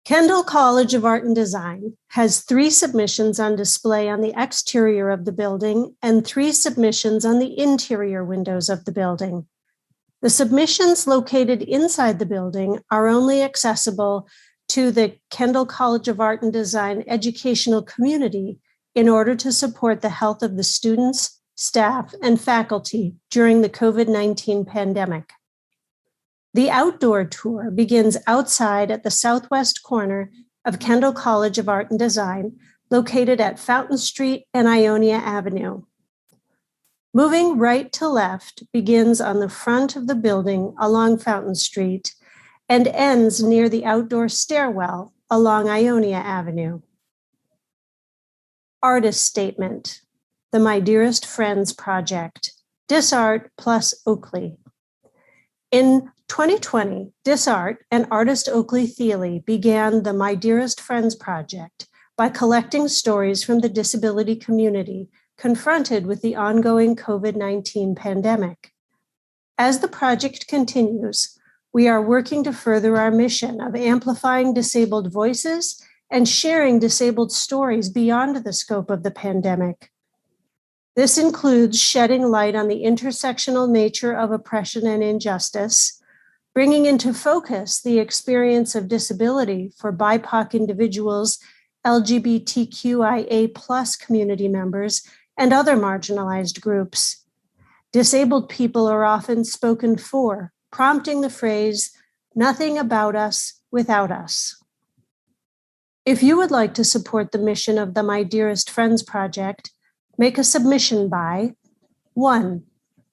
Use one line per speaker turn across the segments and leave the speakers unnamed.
Kendall College of Art and Design has 3 submissions on display on the exterior of the building and 3 submissions on the interior windows of the building. The submissions located inside the building are only accessible to the Kendall College of Art and Design educational community in order to support the health of the students, staff, and faculty during the COVID-19 pandemic. The outdoor tour begins outside at the southwest corner of Kendall College of Art and Design, located at Fountain Street and Ionia Avenue. Moving right to left begins on the front of the building along Fountain Street and ends near the outdoor stairwell along Ionia Avenue. Artist Statement, the My Dearest Friends Project, DisArt plus Oaklee. In 2020, DisArt and artist Oaklee Thiele began the My Dearest Friends Project by collecting stories from the disability community confronted with the ongoing COVID-19 pandemic. As the project continues, we are working to further our mission of amplifying disabled voices and sharing disabled stories beyond the scope of the pandemic. This includes shedding light on the intersectional nature of oppression and injustice, bringing into focus the experience of disability for BIPOC individuals, LGBTQIA+ community members, and other marginalized groups. Disabled people are often spoken for, prompting the phrase, "Nothing about us without us." If you would like to support the mission of the My Dearest Friends Project, make a submission by 1.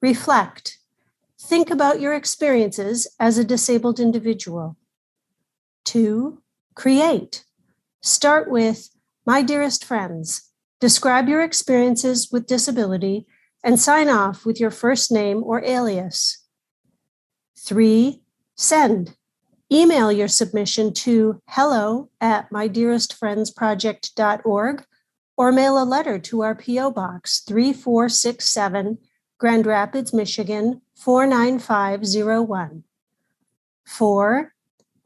Reflect. Think about your experiences as a disabled individual. 2. Create. Start with My Dearest Friends. Describe your experiences with disability and sign off with your first name or alias. 3. Send. Email your submission to hello@mydearestfriendsproject.org or mail a letter to our P.O. Box 3467, Grand Rapids, Michigan 49501. 4.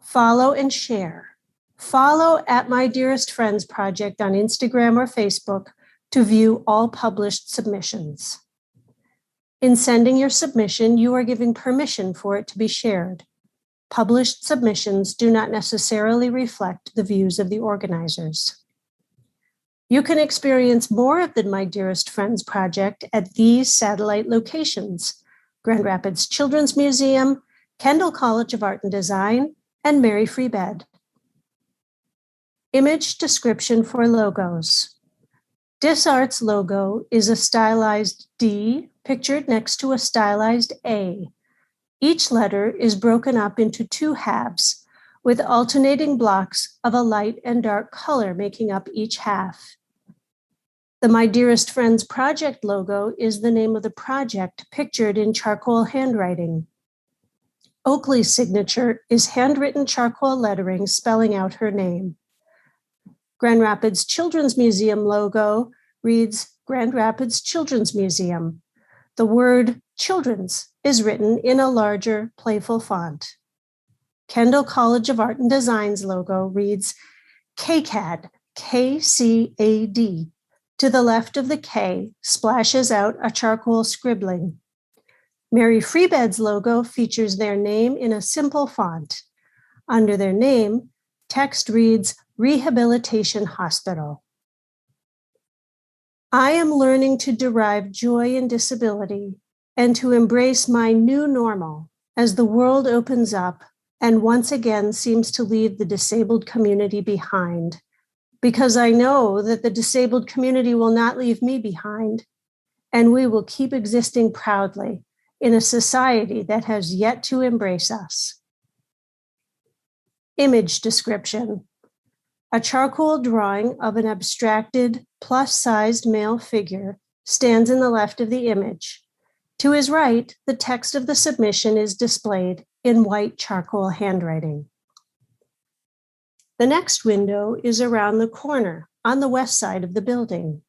Follow and share. Follow at My Dearest Friends Project on Instagram or Facebook to view all published submissions. In sending your submission, you are giving permission for it to be shared. Published submissions do not necessarily reflect the views of the organizers. You can experience more of the My Dearest Friends Project at these satellite locations: Grand Rapids Children's Museum, Kendall College of Art and Design, and Mary Free Bed. Image description for logos. DisArt's logo is a stylized D pictured next to a stylized A. Each letter is broken up into 2 halves, with alternating blocks of a light and dark color making up each half. The My Dearest Friends Project logo is the name of the project pictured in charcoal handwriting. Oaklee's signature is handwritten charcoal lettering spelling out her name. Grand Rapids Children's Museum logo reads Grand Rapids Children's Museum. The word children's is written in a larger, playful font. Kendall College of Art and Design's logo reads KCAD, KCAD. To the left of the K splashes out a charcoal scribbling. Mary Free Bed's logo features their name in a simple font. Under their name, text reads Rehabilitation Hospital. I am learning to derive joy in disability and to embrace my new normal as the world opens up and once again seems to leave the disabled community behind, because I know that the disabled community will not leave me behind, and we will keep existing proudly in a society that has yet to embrace us. Image description. A charcoal drawing of an abstracted, plus-sized male figure stands in the left of the image. To his right, the text of the submission is displayed in white charcoal handwriting. The next window is around the corner on the west side of the building.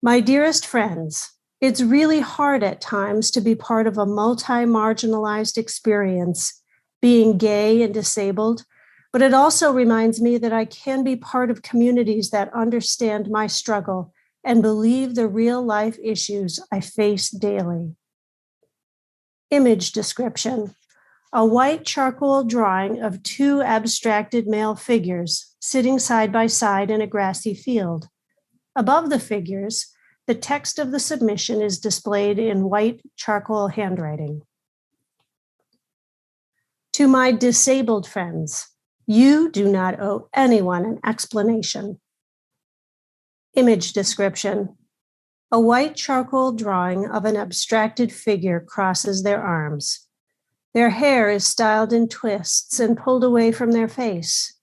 My dearest friends, it's really hard at times to be part of a multi-marginalized experience, being gay and disabled, But it also reminds me that I can be part of communities that understand my struggle and believe the real-life issues I face daily. Image description. A white charcoal drawing of two abstracted male figures sitting side by side in a grassy field. Above the figures, the text of the submission is displayed in white charcoal handwriting. To my disabled friends, you do not owe anyone an explanation. Image description. A white charcoal drawing of an abstracted figure crosses their arms. Their hair is styled in twists and pulled away from their face.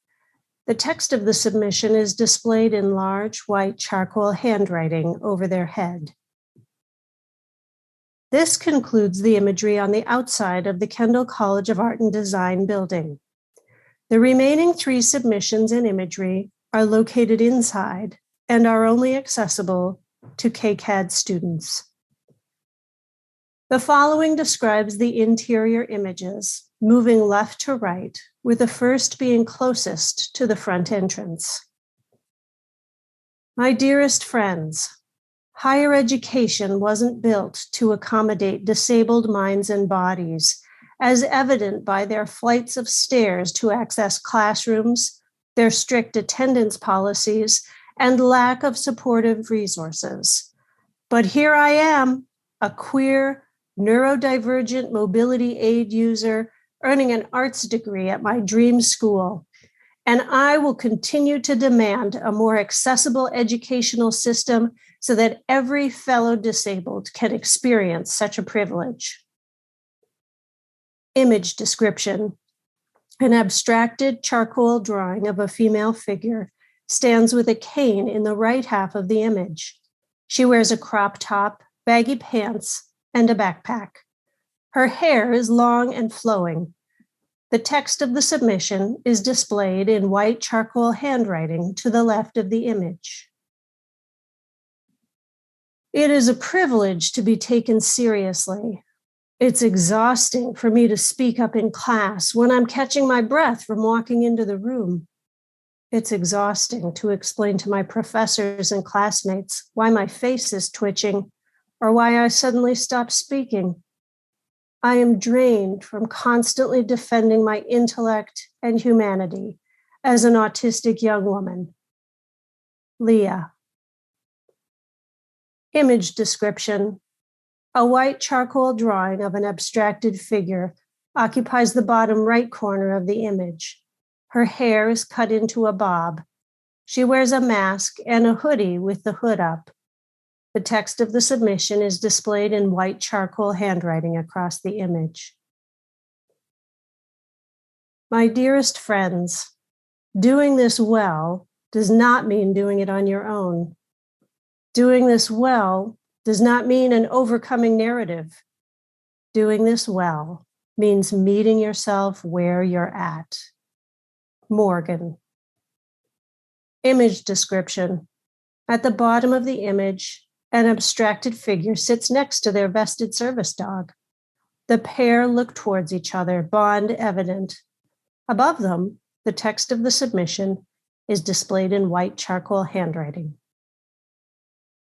The text of the submission is displayed in large white charcoal handwriting over their head. This concludes the imagery on the outside of the Kendall College of Art and Design building. The remaining 3 submissions and imagery are located inside and are only accessible to KCAD students. The following describes the interior images, moving left to right, with the first being closest to the front entrance. My dearest friends, higher education wasn't built to accommodate disabled minds and bodies, as evident by their flights of stairs to access classrooms, their strict attendance policies, and lack of supportive resources. But here I am, a queer, neurodivergent mobility aid user, earning an arts degree at my dream school, and I will continue to demand a more accessible educational system so that every fellow disabled can experience such a privilege. Image description. An abstracted charcoal drawing of a female figure stands with a cane in the right half of the image. She wears a crop top, baggy pants, and a backpack. Her hair is long and flowing. The text of the submission is displayed in white charcoal handwriting to the left of the image. It is a privilege to be taken seriously. It's exhausting for me to speak up in class when I'm catching my breath from walking into the room. It's exhausting to explain to my professors and classmates why my face is twitching or why I suddenly stopped speaking. I am drained from constantly defending my intellect and humanity as an autistic young woman. Leah. Image description. A white charcoal drawing of an abstracted figure occupies the bottom right corner of the image. Her hair is cut into a bob. She wears a mask and a hoodie with the hood up. The text of the submission is displayed in white charcoal handwriting across the image. My dearest friends, doing this well does not mean doing it on your own. Doing this well does not mean an overcoming narrative. Doing this well means meeting yourself where you're at. Morgan. Image description. At the bottom of the image, an abstracted figure sits next to their vested service dog. The pair look towards each other, bond evident. Above them, the text of the submission is displayed in white charcoal handwriting.